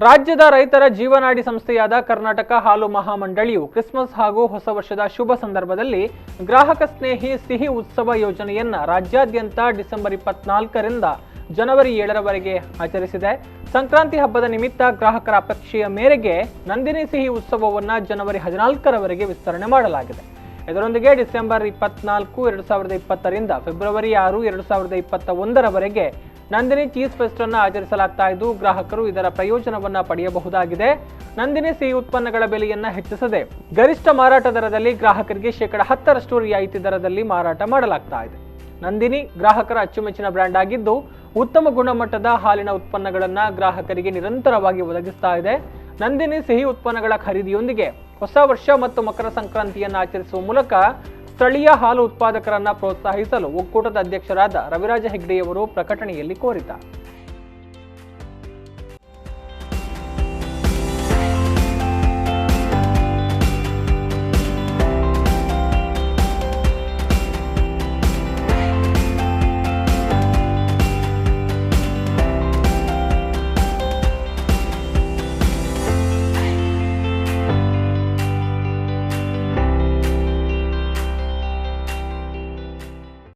ರಾಜ್ಯದ ರೈತರ ಜೀವನಾಡಿ ಸಂಸ್ಥೆಯಾದ ಕರ್ನಾಟಕ ಹಾಲು ಮಹಾಮಂಡಳಿಯು ಕ್ರಿಸ್ಮಸ್ ಹಾಗೂ ಹೊಸ ವರ್ಷದ ಶುಭ ಸಂದರ್ಭದಲ್ಲಿ ಗ್ರಾಹಕ ಸ್ನೇಹಿ ಸಿಹಿ ಉತ್ಸವ ಯೋಜನೆಯನ್ನ ರಾಜ್ಯಾದ್ಯಂತ ಡಿಸೆಂಬರ್ 24ರಿಂದ ಜನವರಿ 7ರವರೆಗೆ ಆಚರಿಸಿದೆ. ಸಂಕ್ರಾಂತಿ ಹಬ್ಬದ ನಿಮಿತ್ತ ಗ್ರಾಹಕರ ಅಪೇಕ್ಷೆಯ ಮೇರೆಗೆ ನಂದಿನಿ ಸಿಹಿ ಉತ್ಸವವನ್ನು ಜನವರಿ 14ರವರೆಗೆ ವಿಸ್ತರಣೆ ಮಾಡಲಾಗಿದೆ. ಇದರೊಂದಿಗೆ ಡಿಸೆಂಬರ್ 24, 2020ರಿಂದ ಫೆಬ್ರವರಿ 6, 2021ರವರೆಗೆ ನಂದಿನಿ ಚೀಸ್ ಫೆಸ್ಟ್ ಅನ್ನು ಆಚರಿಸಲಾಗ್ತಾ ಇದ್ದು ಗ್ರಾಹಕರು ಇದರ ಪ್ರಯೋಜನವನ್ನ ಪಡೆಯಬಹುದಾಗಿದೆ. ನಂದಿನಿ ಸಿಹಿ ಉತ್ಪನ್ನಗಳ ಬೆಲೆಯನ್ನ ಹೆಚ್ಚಿಸದೆ ಗರಿಷ್ಠ ಮಾರಾಟ ದರದಲ್ಲಿ ಗ್ರಾಹಕರಿಗೆ 10% ರಿಯಾಯಿತಿ ದರದಲ್ಲಿ ಮಾರಾಟ ಮಾಡಲಾಗ್ತಾ ಇದೆ. ನಂದಿನಿ ಗ್ರಾಹಕರ ಅಚ್ಚುಮೆಚ್ಚಿನ ಬ್ರ್ಯಾಂಡ್ ಆಗಿದ್ದು ಉತ್ತಮ ಗುಣಮಟ್ಟದ ಹಾಲಿನ ಉತ್ಪನ್ನಗಳನ್ನು ಗ್ರಾಹಕರಿಗೆ ನಿರಂತರವಾಗಿ ಒದಗಿಸ್ತಾ ಇದೆ. ನಂದಿನಿ ಸಿಹಿ ಉತ್ಪನ್ನಗಳ ಖರೀದಿಯೊಂದಿಗೆ ಹೊಸ ವರ್ಷ ಮತ್ತು ಮಕರ ಸಂಕ್ರಾಂತಿಯನ್ನು ಆಚರಿಸುವ ಮೂಲಕ ಸ್ಥಳೀಯ ಹಾಲು ಉತ್ಪಾದಕರನ್ನ ಪ್ರೋತ್ಸಾಹಿಸಲು ಒಕ್ಕೂಟದ ಅಧ್ಯಕ್ಷರಾದ ರವಿರಾಜ ಹೆಗ್ಡೆಯವರು ಪ್ರಕಟಣೆಯಲ್ಲಿ ಕೋರಿದ್ದಾರೆ.